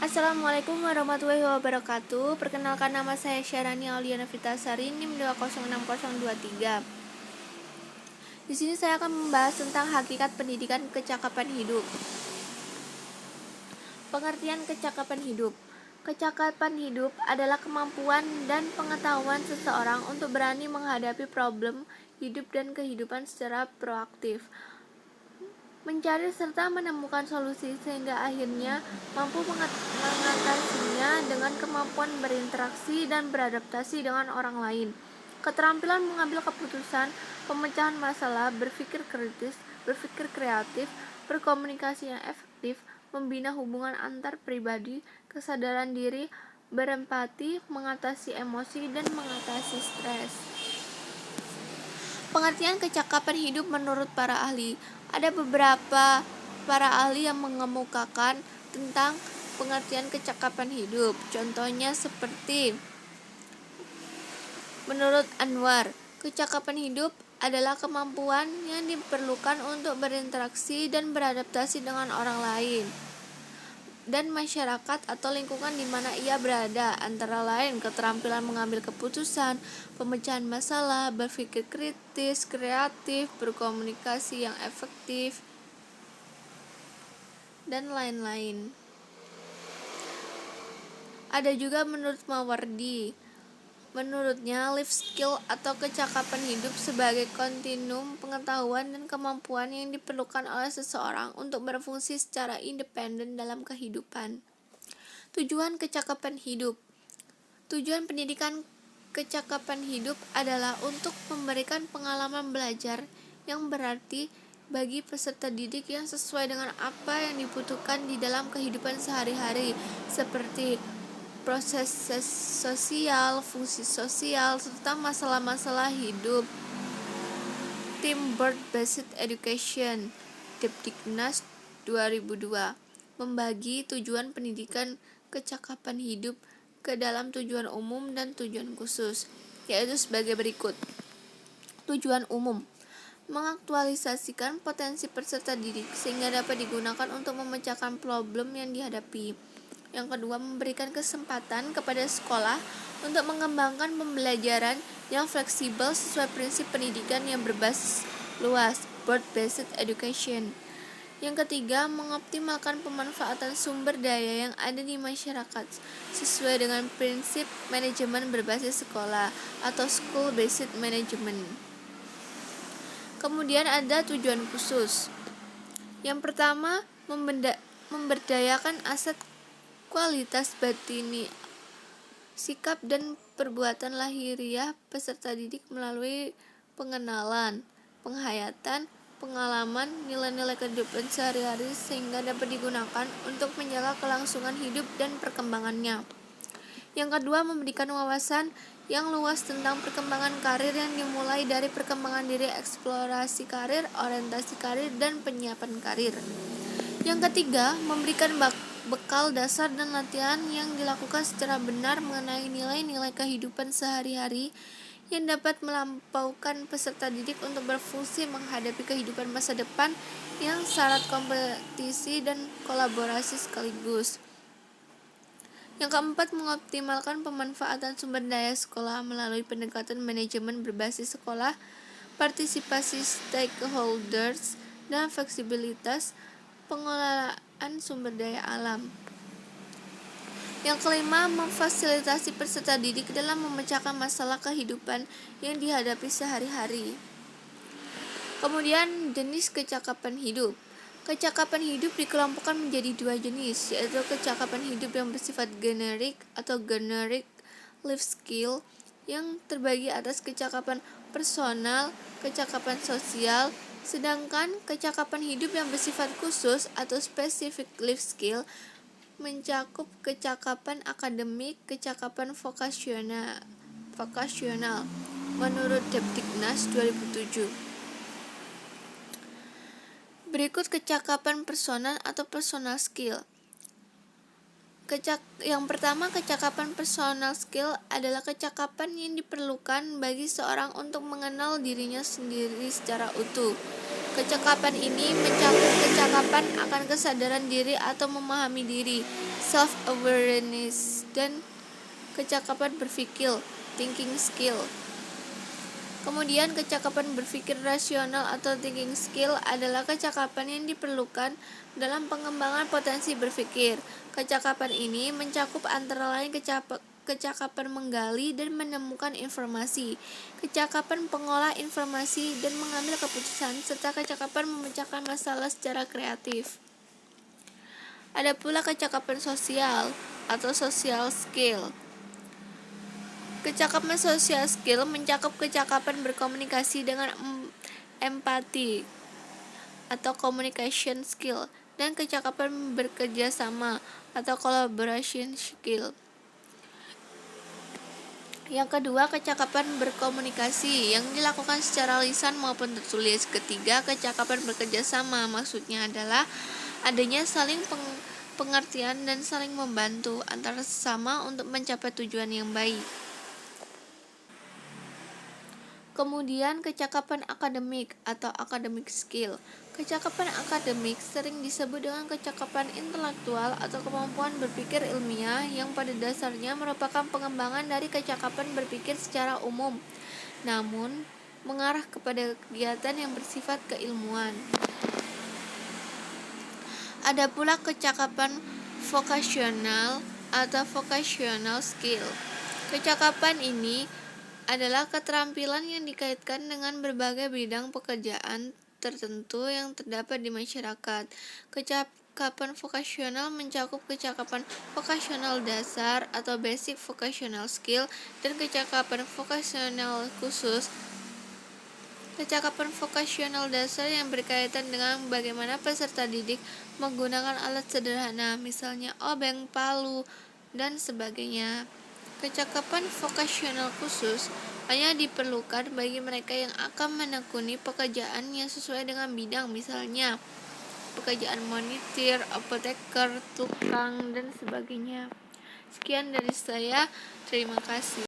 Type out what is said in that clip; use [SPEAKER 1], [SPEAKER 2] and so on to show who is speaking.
[SPEAKER 1] Assalamualaikum warahmatullahi wabarakatuh. Perkenalkan, nama saya Syarani Auliana Vitasari, NIM 2060023. Di sini saya akan membahas tentang hakikat pendidikan kecakapan hidup. Pengertian kecakapan hidup. Kecakapan hidup adalah kemampuan dan pengetahuan seseorang untuk berani menghadapi problem hidup dan kehidupan secara proaktif, mencari serta menemukan solusi sehingga akhirnya mampu mengatasinya dengan kemampuan berinteraksi dan beradaptasi dengan orang lain. Keterampilan mengambil keputusan, pemecahan masalah, berpikir kritis, berpikir kreatif, berkomunikasi yang efektif, membina hubungan antar pribadi, kesadaran diri, berempati, mengatasi emosi, dan mengatasi stres. Pengertian kecakapan hidup menurut para ahli. Ada beberapa para ahli yang mengemukakan tentang pengertian kecakapan hidup. Contohnya seperti menurut Anwar, kecakapan hidup adalah kemampuan yang diperlukan untuk berinteraksi dan beradaptasi dengan orang lain dan masyarakat atau lingkungan di mana ia berada, antara lain keterampilan mengambil keputusan, pemecahan masalah, berpikir kritis, kreatif, berkomunikasi yang efektif, dan lain-lain. Ada juga menurut Mawardi. Menurutnya, life skill atau kecakapan hidup sebagai kontinum pengetahuan dan kemampuan yang diperlukan oleh seseorang untuk berfungsi secara independen dalam kehidupan. Tujuan kecakapan hidup. Tujuan pendidikan kecakapan hidup adalah untuk memberikan pengalaman belajar yang berarti bagi peserta didik yang sesuai dengan apa yang dibutuhkan di dalam kehidupan sehari-hari, seperti proses sosial, fungsi sosial, serta masalah-masalah hidup. Tim Bird Based Education, Depdiknas 2002, membagi tujuan pendidikan kecakapan hidup ke dalam tujuan umum dan tujuan khusus, yaitu sebagai berikut. Tujuan umum: mengaktualisasikan potensi peserta didik sehingga dapat digunakan untuk memecahkan problem yang dihadapi. Yang kedua, memberikan kesempatan kepada sekolah untuk mengembangkan pembelajaran yang fleksibel sesuai prinsip pendidikan yang berbasis luas, broad-based education. Yang ketiga, mengoptimalkan pemanfaatan sumber daya yang ada di masyarakat sesuai dengan prinsip manajemen berbasis sekolah atau school-based management. Kemudian ada tujuan khusus. Yang pertama, memberdayakan aset kualitas batini, sikap dan perbuatan lahiriah peserta didik melalui pengenalan, penghayatan, pengalaman, nilai-nilai kehidupan sehari-hari sehingga dapat digunakan untuk menjaga kelangsungan hidup dan perkembangannya. Yang kedua, memberikan wawasan yang luas tentang perkembangan karir yang dimulai dari perkembangan diri, eksplorasi karir, orientasi karir, dan penyiapan karir. Yang ketiga, memberikan bekal dasar dan latihan yang dilakukan secara benar mengenai nilai-nilai kehidupan sehari-hari yang dapat melampaukan peserta didik untuk berfungsi menghadapi kehidupan masa depan yang syarat kompetisi dan kolaborasi sekaligus. Yang keempat, mengoptimalkan pemanfaatan sumber daya sekolah melalui pendekatan manajemen berbasis sekolah, partisipasi stakeholders, dan fleksibilitas pengelolaan sumber daya alam. Yang kelima, memfasilitasi peserta didik dalam memecahkan masalah kehidupan yang dihadapi sehari-hari. Kemudian, jenis kecakapan hidup. Kecakapan hidup dikelompokkan menjadi dua jenis, yaitu kecakapan hidup yang bersifat generik atau generic life skill yang terbagi atas kecakapan personal, kecakapan sosial, sedangkan kecakapan hidup yang bersifat khusus atau specific life skill mencakup kecakapan akademik, kecakapan vokasional menurut Depdiknas 2007. Berikut kecakapan personal atau personal skill. Yang pertama, kecakapan personal skill adalah kecakapan yang diperlukan bagi seorang untuk mengenal dirinya sendiri secara utuh. Kecakapan ini mencakup kecakapan akan kesadaran diri atau memahami diri, self-awareness, dan kecakapan berpikir, thinking skill. Kemudian kecakapan berpikir rasional atau thinking skill adalah kecakapan yang diperlukan dalam pengembangan potensi berpikir. Kecakapan ini mencakup antara lain kecakapan menggali dan menemukan informasi, kecakapan pengolah informasi dan mengambil keputusan, serta kecakapan memecahkan masalah secara kreatif. Ada pula kecakapan sosial atau social skill. Kecakapan social skill mencakup kecakapan berkomunikasi dengan empati atau communication skill dan kecakapan bekerja sama atau collaboration skill. Yang kedua, kecakapan berkomunikasi yang dilakukan secara lisan maupun tertulis. Ketiga, kecakapan bekerja sama, maksudnya adalah adanya saling pengertian dan saling membantu antara sesama untuk mencapai tujuan yang baik. Kemudian kecakapan akademik atau academic skill. Kecakapan akademik sering disebut dengan kecakapan intelektual atau kemampuan berpikir ilmiah yang pada dasarnya merupakan pengembangan dari kecakapan berpikir secara umum, namun mengarah kepada kegiatan yang bersifat keilmuan. Ada pula kecakapan vokasional atau vocational skill. Kecakapan ini adalah keterampilan yang dikaitkan dengan berbagai bidang pekerjaan tertentu yang terdapat di masyarakat. Kecakapan vokasional mencakup kecakapan vokasional dasar atau basic vocational skill dan kecakapan vokasional khusus. Kecakapan vokasional dasar yang berkaitan dengan bagaimana peserta didik menggunakan alat sederhana, misalnya obeng, palu, dan sebagainya. Kecakapan vokasional khusus hanya diperlukan bagi mereka yang akan menekuni pekerjaan yang sesuai dengan bidang, misalnya pekerjaan monitor, apoteker, tukang, dan sebagainya. Sekian dari saya, terima kasih.